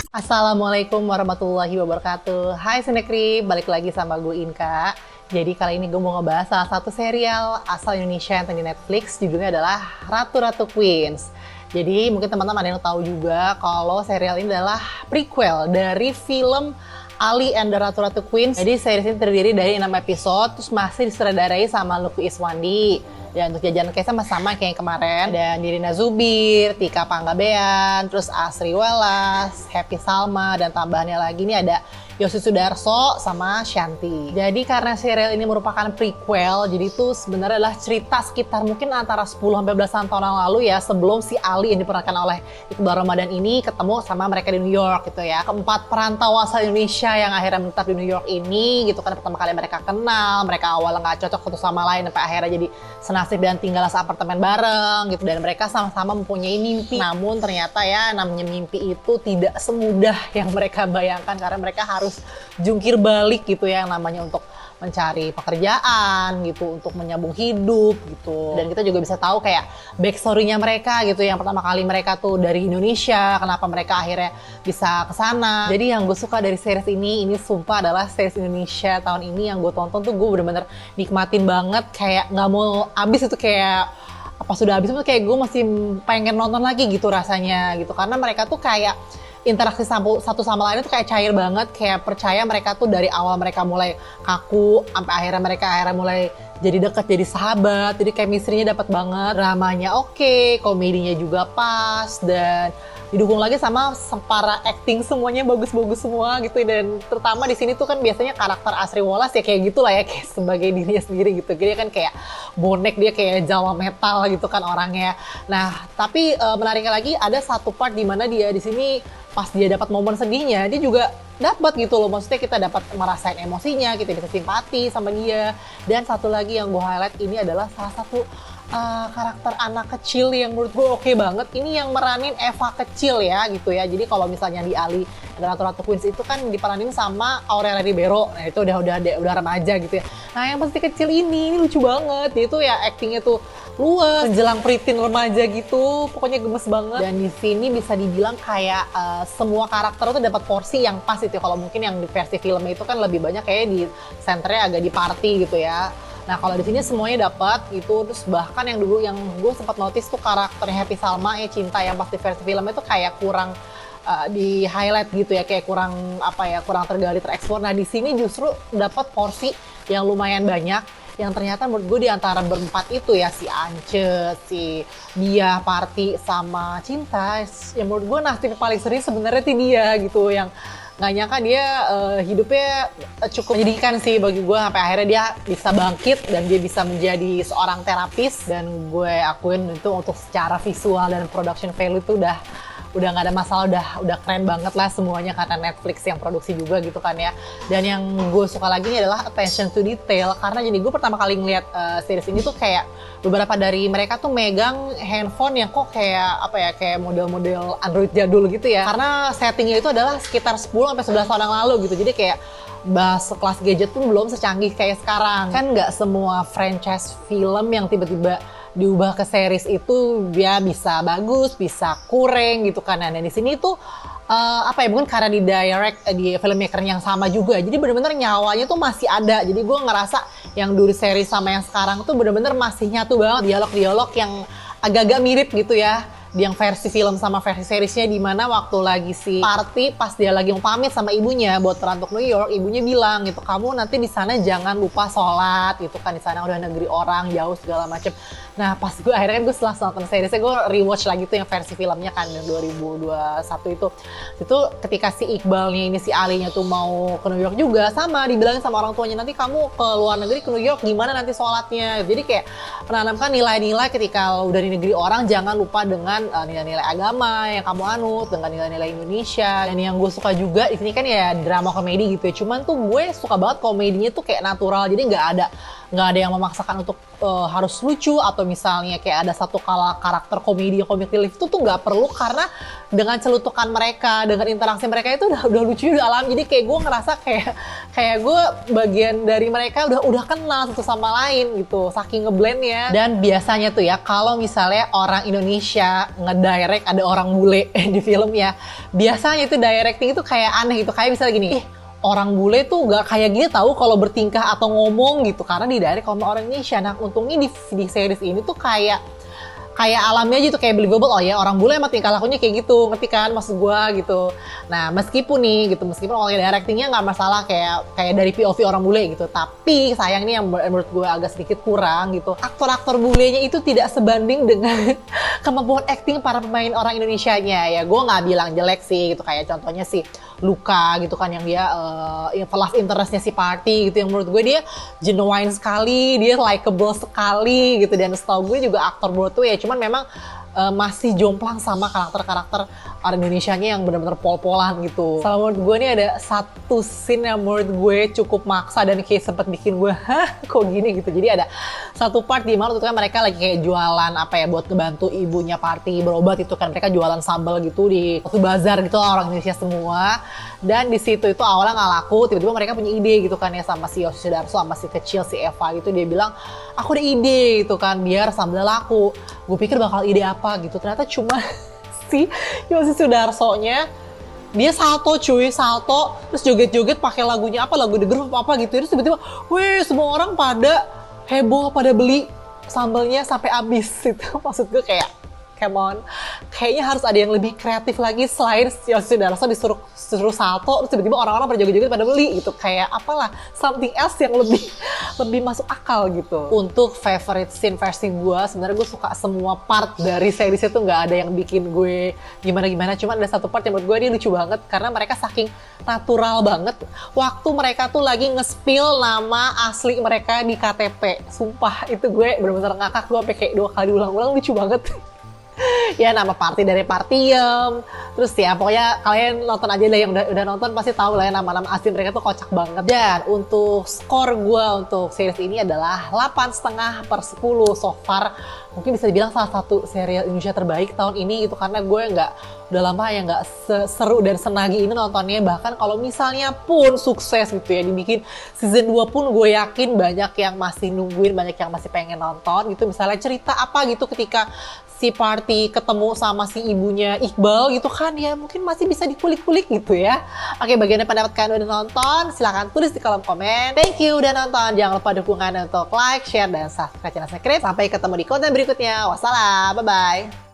Assalamualaikum warahmatullahi wabarakatuh. Hai Sinekri, balik lagi sama gue Inka. Jadi kali ini gue mau ngebahas salah satu serial asal Indonesia yang di Netflix, judulnya adalah Ratu-Ratu Queens. Jadi mungkin teman-teman ada yang tahu juga kalau serial ini adalah prequel dari film Ali and the Ratu-Ratu Queens. Jadi series ini terdiri dari 6 episode, terus masih disutradarai sama Lutfi Iswandi. Dan untuk jajanan case sama-sama kayak yang kemarin. Dan Nirina Zubir, Tika Panggabean, terus Asri Welas, Happy Salma, dan tambahannya lagi ini ada Yosi Sudarso sama Shanti. Jadi karena serial ini merupakan prequel, jadi itu sebenarnya adalah cerita sekitar mungkin antara 10 sampai belasan tahun yang lalu ya, sebelum si Ali yang diperankan oleh Iqbal Ramadan ini ketemu sama mereka di New York gitu ya. Keempat perantau asal Indonesia yang akhirnya menetap di New York ini gitu kan, pertama kali mereka kenal, mereka awalnya nggak cocok satu sama lain sampai akhirnya jadi senasib dan tinggal seapartemen bareng gitu, dan mereka sama-sama mempunyai mimpi. Namun ternyata ya namanya mimpi itu tidak semudah yang mereka bayangkan, karena mereka harus jungkir balik gitu ya, yang namanya untuk mencari pekerjaan gitu, untuk menyambung hidup gitu. Dan kita juga bisa tahu kayak backstory-nya mereka gitu, yang pertama kali mereka tuh dari Indonesia, kenapa mereka akhirnya bisa ke sana. Jadi yang gue suka dari series ini sumpah adalah series Indonesia tahun ini yang gue tonton tuh gue bener-bener nikmatin banget, kayak nggak mau habis itu, kayak apa sudah habis itu kayak gue masih pengen nonton lagi gitu rasanya gitu, karena mereka tuh kayak interaksi satu sama lain itu kayak cair banget, kayak percaya mereka tuh dari awal mereka mulai kaku sampai akhirnya mereka mulai jadi deket, jadi sahabat, jadi chemistry-nya dapat banget, dramanya oke, komedinya juga pas, dan didukung lagi sama para acting semuanya bagus-bagus semua gitu. Dan terutama di sini tuh kan biasanya karakter Asri Welas ya kayak gitulah ya, kayak sebagai dirinya sendiri gitu, dia kan kayak bonek, dia kayak Jawa metal gitu kan orangnya. Nah tapi menariknya lagi ada satu part di mana dia di sini pas dia dapat momen sedihnya, dia juga dapat gitu loh, maksudnya kita dapat merasain emosinya, kita bisa simpati sama dia. Dan satu lagi yang gue highlight ini adalah salah satu karakter anak kecil yang menurut gue oke banget. Ini yang meranin Eva kecil ya gitu ya. Jadi kalau misalnya di Ali dan Ratu-Ratu Queens itu kan diperanin sama Aurel Ribeiro, nah itu udah remaja gitu ya. Nah yang pasti kecil ini lucu banget, dia tuh ya actingnya tuh luas, menjelang preteen remaja gitu, pokoknya gemes banget. Dan di sini bisa dibilang kayak semua karakter tuh dapat porsi yang pas itu. Kalau mungkin yang di versi filmnya itu kan lebih banyak kayak di senternya agak di party gitu ya. Nah kalau di sini semuanya dapat gitu. Terus bahkan yang dulu yang gue sempat notice tuh karakternya Happy Salma ya, Cinta, yang pas di versi filmnya tuh kayak kurang di highlight gitu ya, kayak kurang kurang tergali, tereksplor. Nah di sini justru dapat porsi yang lumayan banyak, yang ternyata menurut gue di antara berempat itu ya, si Ance, si Dia, Parti, sama Cinta, yang menurut gue nasib paling seri sebenarnya tuh dia gitu, yang nggak nyangka dia hidupnya cukup menyedihkan sih bagi gue, sampai akhirnya dia bisa bangkit dan dia bisa menjadi seorang terapis. Dan gue akuin itu untuk secara visual dan production value itu udah nggak ada masalah, udah keren banget lah semuanya, karena Netflix yang produksi juga gitu kan ya. Dan yang gue suka lagi ini adalah attention to detail, karena jadi gue pertama kali ngeliat series ini tuh kayak beberapa dari mereka tuh megang handphone yang kok kayak model-model Android jadul gitu ya, karena settingnya itu adalah sekitar 10 sampai 11 tahun yang lalu gitu. Jadi kayak bahas kelas gadget pun belum secanggih kayak sekarang. Kan nggak semua franchise film yang tiba-tiba diubah ke series itu dia bisa bagus, bisa kurang gitu kan. Nah di sini tuh mungkin karena di filmmaker yang sama juga, jadi bener-bener nyawanya tuh masih ada. Jadi gue ngerasa yang dulu series sama yang sekarang tuh bener-bener masih nyatu banget, dialog-dialog yang agak-agak mirip gitu ya, yang versi film sama versi seriesnya. Dimana waktu lagi si Parti pas dia lagi mau pamit sama ibunya buat merantau New York, ibunya bilang gitu, kamu nanti di sana jangan lupa sholat gitu kan, di sana udah negeri orang jauh segala macem. Nah pas gue akhirnya kan gue setelah nonton seriesnya gue rewatch lagi tuh yang versi filmnya kan yang 2021 itu ketika si Iqbalnya ini, si Alinya tuh mau ke New York juga, sama dibilangin sama orang tuanya, nanti kamu ke luar negeri ke New York gimana nanti sholatnya. Jadi kayak menanamkan nilai-nilai ketika udah di negeri orang, jangan lupa dengan nilai-nilai agama yang kamu anut, dengan nilai-nilai Indonesia. Dan yang gue suka juga di sini kan ya drama komedi gitu ya, cuman tuh gue suka banget komedinya tuh kayak natural, jadi nggak ada nggak ada yang memaksakan untuk harus lucu, atau misalnya kayak ada satu karakter komedi comic relief itu tuh nggak perlu, karena dengan celutukan mereka, dengan interaksi mereka itu udah lucu, udah alam. Jadi kayak gue ngerasa kayak gue bagian dari mereka udah kenal satu sama lain gitu, saking ngeblendnya. Dan biasanya tuh ya kalau misalnya orang Indonesia ngedirect ada orang bule di film ya, biasanya itu directing itu kayak aneh gitu, kayak misalnya gini, orang bule tuh gak kayak gini tahu kalau bertingkah atau ngomong gitu, karena di direct sama orang Indonesia. Nah untungnya di series ini tuh kayak alamnya aja tuh, kayak believable. Oh ya, orang bule emang tingkah lakunya kayak gitu, ngerti kan maksud gua gitu. Nah meskipun nih gitu, meskipun kalau directingnya nggak masalah kayak dari POV orang bule gitu, tapi sayang nih yang menurut gua agak sedikit kurang gitu, aktor-aktor bulenya itu tidak sebanding dengan kemampuan acting para pemain orang Indonesianya. Ya gua nggak bilang jelek sih gitu, kayak contohnya si Luka gitu kan, yang dia love interestnya si Party gitu, yang menurut gue dia genuine sekali, dia likable sekali gitu. Dan setahu gue juga aktor Broadway ya, cuman memang masih jomplang sama karakter-karakter orang Indonesianya yang benar-benar pol-polan gitu. Sama menurut gue nih ada satu scene yang menurut gue cukup maksa dan kayak sempet bikin gue, hah kok gini gitu. Jadi ada satu part di mana tuh kan mereka lagi kayak jualan apa ya, buat ngebantu ibunya Party berobat itu kan, mereka jualan sambal gitu di satu bazar gitu, orang Indonesia semua. Dan di situ itu awalnya nggak laku, tiba-tiba mereka punya ide gitu kan ya, sama si Yosi Sudarso sama si kecil si Eva gitu. Dia bilang, aku ada ide gitu kan biar sambal laku. Gue pikir bakal ide apa gitu, ternyata cuma si Yosi Sudarso-nya dia salto cuy, salto terus joget-joget pakai lagunya apa, lagu The Groove apa gitu. Terus tiba-tiba wih, semua orang pada heboh, pada beli sambalnya sampai habis itu. Maksud gue kayak come on, kayaknya harus ada yang lebih kreatif lagi selain Yosi Sudarso disuruh salto terus tiba-tiba orang-orang pada joget-joget pada beli gitu. Kayak apalah, something else yang lebih masuk akal gitu. Untuk favorite scene versi gue, sebenarnya gue suka semua part dari series itu, nggak ada yang bikin gue gimana-gimana. Cuman ada satu part yang menurut gue dia lucu banget, karena mereka saking natural banget waktu mereka tuh lagi nge-spill nama asli mereka di KTP. Sumpah itu gue bener-bener ngakak, gue sampai kayak 2 kali ulang-ulang, lucu banget. Ya nama Party dari Partiem, terus ya pokoknya kalian nonton aja lah, yang udah nonton pasti tahu lah ya nama-nama asli mereka tuh kocak banget. Dan untuk skor gue untuk series ini adalah 8,5/10 so far. Mungkin bisa dibilang salah satu serial Indonesia terbaik tahun ini gitu, karena gue udah lama ya nggak seru dan senagi ini nontonnya. Bahkan kalau misalnya pun sukses gitu ya dibikin season 2 pun, gue yakin banyak yang masih nungguin, banyak yang masih pengen nonton gitu. Misalnya cerita apa gitu ketika si Party ketemu sama si ibunya Iqbal gitu kan, ya mungkin masih bisa dikulik-kulik gitu ya. Oke, bagaimana pendapat kalian udah nonton? Silahkan tulis di kolom komen. Thank you udah nonton. Jangan lupa dukungan untuk like, share, dan subscribe channel Snackgrip. Sampai ketemu di konten berikutnya. Wassalam, bye-bye.